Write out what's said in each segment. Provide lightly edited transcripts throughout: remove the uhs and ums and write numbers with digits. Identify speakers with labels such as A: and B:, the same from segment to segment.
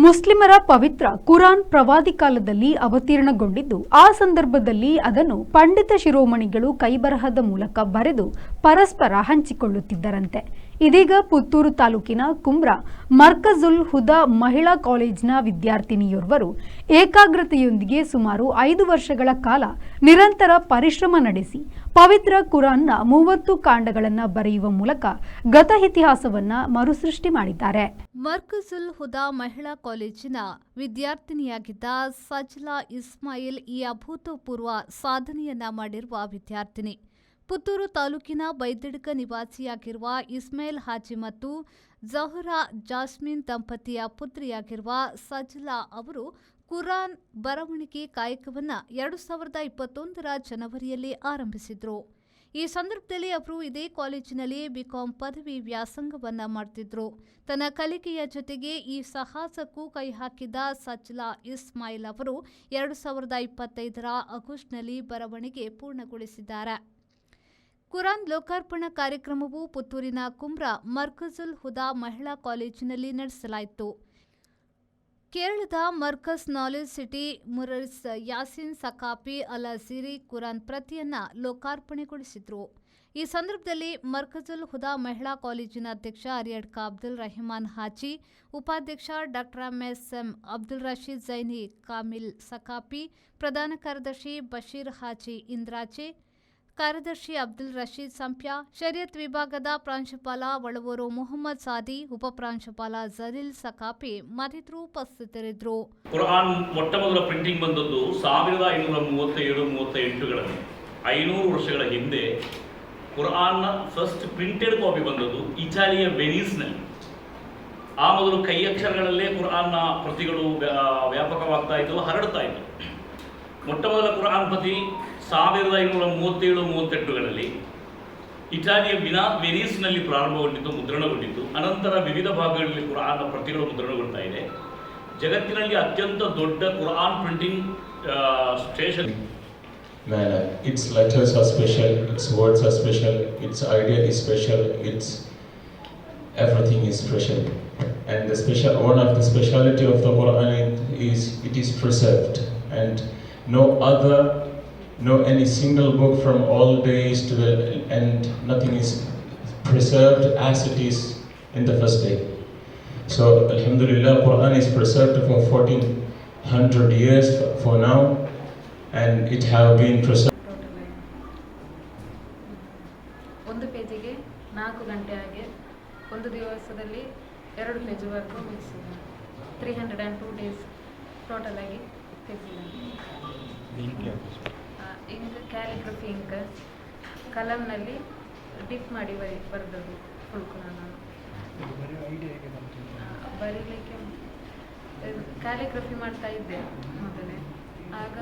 A: ಮುಸ್ಲಿಮರ ಪವಿತ್ರ ಕುರಾನ್ ಪ್ರವಾದಿ ಕಾಲದಲ್ಲಿ ಅವತೀರ್ಣಗೊಂಡಿದ್ದು ಆ ಸಂದರ್ಭದಲ್ಲಿ ಅದನ್ನು ಪಂಡಿತ ಶಿರೋಮಣಿಗಳು ಕೈಬರಹದ ಮೂಲಕ ಬರೆದು ಪರಸ್ಪರ ಹಂಚಿಕೊಳ್ಳುತ್ತಿದ್ದರಂತೆ. ಇದೀಗ ಪುತ್ತೂರು ತಾಲೂಕಿನ ಕುಮ್ರಾ ಮರ್ಕಜುಲ್ ಹುದಾ ಮಹಿಳಾ ಕಾಲೇಜಿನ ವಿದ್ಯಾರ್ಥಿನಿಯೋರ್ವರು ಏಕಾಗ್ರತೆಯೊಂದಿಗೆ ಸುಮಾರು 5 ವರ್ಷಗಳ ಕಾಲ ನಿರಂತರ ಪರಿಶ್ರಮ ನಡೆಸಿ ಪವಿತ್ರ ಕುರಾನ್ನ 30 ಕಾಂಡಗಳನ್ನು ಬರೆಯುವ ಮೂಲಕ ಗತ ಇತಿಹಾಸವನ್ನು ಮರುಸೃಷ್ಟಿ ಮಾಡಿದ್ದಾರೆ.
B: ಮರ್ಕಜುಲ್ ಹುದಾ ಮಹಿಳಾ ಕಾಲೇಜಿನ ವಿದ್ಯಾರ್ಥಿನಿಯಾಗಿದ್ದ ಸಜ್ಲಾ ಇಸ್ಮಾಯಿಲ್ ಈ ಅಭೂತಪೂರ್ವ ಸಾಧನೆಯನ್ನ ಮಾಡಿರುವ ವಿದ್ಯಾರ್ಥಿನಿ. ಪುತ್ತೂರು ತಾಲೂಕಿನ ಬೈದಡ್ಕ ನಿವಾಸಿಯಾಗಿರುವ ಇಸ್ಮಾಯಿಲ್ ಹಾಜಿ ಮತ್ತು ಜಹುರಾ ಜಾಸ್ಮಿನ್ ದಂಪತಿಯ ಪುತ್ರಿಯಾಗಿರುವ ಸಜ್ಲಾ ಅವರು ಕುರಾನ್ ಬರವಣಿಗೆ ಕಾಯಕವನ್ನು 2021ರ ಜನವರಿಯಲ್ಲಿ ಆರಂಭಿಸಿದ್ರು. ಈ ಸಂದರ್ಭದಲ್ಲಿ ಅವರು ಇದೇ ಕಾಲೇಜಿನಲ್ಲಿ ಬಿಕಾಂ ಪದವಿ ವ್ಯಾಸಂಗವನ್ನ ಮಾಡ್ತಿದ್ರು. ತನ್ನ ಕಲಿಕೆಯ ಜೊತೆಗೆ ಈ ಸಾಹಸಕ್ಕೂ ಕೈ ಹಾಕಿದ ಸಜ್ಲಾ ಇಸ್ಮಾಯಿಲ್ ಅವರು 2025ರ ಆಗಸ್ಟ್ನಲ್ಲಿ ಬರವಣಿಗೆ ಪೂರ್ಣಗೊಳಿಸಿದ್ದಾರೆ. ಕುರಾನ್ ಲೋಕಾರ್ಪಣಾ ಕಾರ್ಯಕ್ರಮವು ಪುತ್ತೂರಿನ ಕುಮ್ರಾ ಮರ್ಕಜುಲ್ ಹುದಾ ಮಹಿಳಾ ಕಾಲೇಜಿನಲ್ಲಿ ನಡೆಸಲಾಯಿತು. ಕೇರಳದ ಮರ್ಕಸ್ ನಾಲೆಜ್ ಸಿಟಿ ಮುರರಿಸ್ ಯಾಸಿನ್ ಸಕಾಫಿ ಅಲ್ ಅಜೀರಿ ಕುರಾನ್ ಪ್ರತಿಯನ್ನ ಲೋಕಾರ್ಪಣೆಗೊಳಿಸಿದ್ರು. ಈ ಸಂದರ್ಭದಲ್ಲಿ ಮರ್ಕಜುಲ್ ಹುದಾ ಮಹಿಳಾ ಕಾಲೇಜಿನ ಅಧ್ಯಕ್ಷ ಅರಿಯಡ್ಕ ಅಬ್ದುಲ್ ರಹಿಮಾನ್ ಹಾಜಿ, ಉಪಾಧ್ಯಕ್ಷ ಡಾ.ಎಂ.ಎಸ್.ಎಂ. ಅಬ್ದುಲ್ ರಶೀದ್ ಜೈನಿ ಕಾಮಿಲ್ ಸಕಾಫಿ, ಪ್ರಧಾನ ಕಾರ್ಯದರ್ಶಿ ಬಶೀರ್ ಹಾಜಿ ಇಂದ್ರಾಜೆ, ಕಾರ್ಯದರ್ಶಿ ಅಬ್ದುಲ್ ರಶೀದ್ ಸಂಪ್ಯ, ಶರಿಯತ್ ವಿಭಾಗದ ಪ್ರಾಂಶುಪಾಲ ವಳವೂರು ಮೊಹಮ್ಮದ್ ಸಾದಿ, ಉಪಪ್ರಾಂಶುಪಾಲ ಜಲೀಲ್ ಸಕಾಫಿ ಮತ್ತಿತರರು ಉಪಸ್ಥಿತರಿದ್ದರು.
C: ಕುರಾನ್ ಮೊಟ್ಟ ಮೊದಲ ಪ್ರಿಂಟಿಂಗ್ ಬಂದದ್ದು 1537-38ಗಳಲ್ಲಿ 500 ವರ್ಷಗಳ ಹಿಂದೆ. ಕುರಾನ್ನ ಫಸ್ಟ್ ಪ್ರಿಂಟೆಡ್ ಕಾಪಿ ಬಂದದ್ದು ಇಟಾಲಿಯ ವೆನೀಸ್ನಲ್ಲಿ. ಆ ಮೊದಲು ಕೈಯಕ್ಷರಗಳಲ್ಲೇ ಕುರಾನ್ನ ಪ್ರತಿಗಳು ವ್ಯಾಪಕವಾಗ್ತಾ ಇದ್ದವು, ಹರಡ್ತಾ ಇದ್ದವು. ಮೊಟ್ಟ ಮೊದಲ ಕುರಾನ್ ಪ್ರತಿ 1537-38ಗಳಲ್ಲಿ ಇಟಾಲಿಯ ವೆನೀಸ್ನಲ್ಲಿ ಪ್ರಾರಂಭಗೊಂಡಿದ್ದು, ಮುದ್ರಣಗೊಂಡಿದ್ದು. ಅನಂತರ ವಿವಿಧ ಭಾಗಗಳಲ್ಲಿ ಕುರಾನ್ನ ಪ್ರತಿಗಳು ಮುದ್ರಣಗೊಳ್ತಾ ಇದೆ. ಜಗತ್ತಿನಲ್ಲಿ ಅತ್ಯಂತ ದೊಡ್ಡ Quran printing station.
D: Its letters are special, its words are special, its idea is special, its everything is special. And one of the speciality of the Quran is it is preserved, and no any single book from all days to the end, nothing is preserved as it is in the first day. So alhamdulillah, Quran is preserved for 1400 years for now, and it have been preserved.
E: ಒಂದು ಪೇಜಿಗೆ 4 ಗಂಟೆ ಆಗಿ ಒಂದು ದಿವಸದಲ್ಲಿ 2 ಪೇಜ್ವರೆಗೂ ಮುಗಿಸಿದೆ. 302 days total ಆಗಿ ink calligraphy ink ಕಲಂನಲ್ಲಿ drip ಮಾಡಿ ಬರೆದದ್ದು ಫುಲ್ಕು. ನಾನು ಬರೀಲಿಕ್ಕೆ ಕ್ಯಾಲಿಗ್ರಫಿ ಮಾಡ್ತಾ ಇದ್ದೆ ಮೊದಲೇ. ಆಗ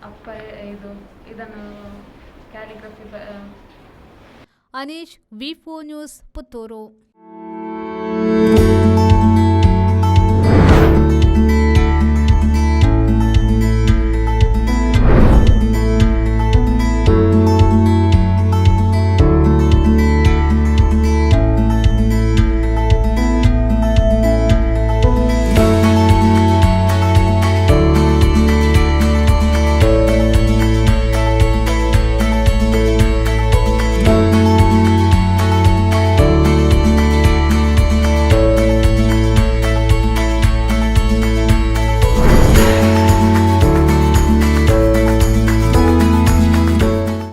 E: ಅಪ್ಪ ಇದನ್ನು ಕ್ಯಾಲಿಗ್ರಫಿ.
B: ಅನೀಶ್, ವಿ4 ನ್ಯೂಸ್, ಪುತ್ತೂರು.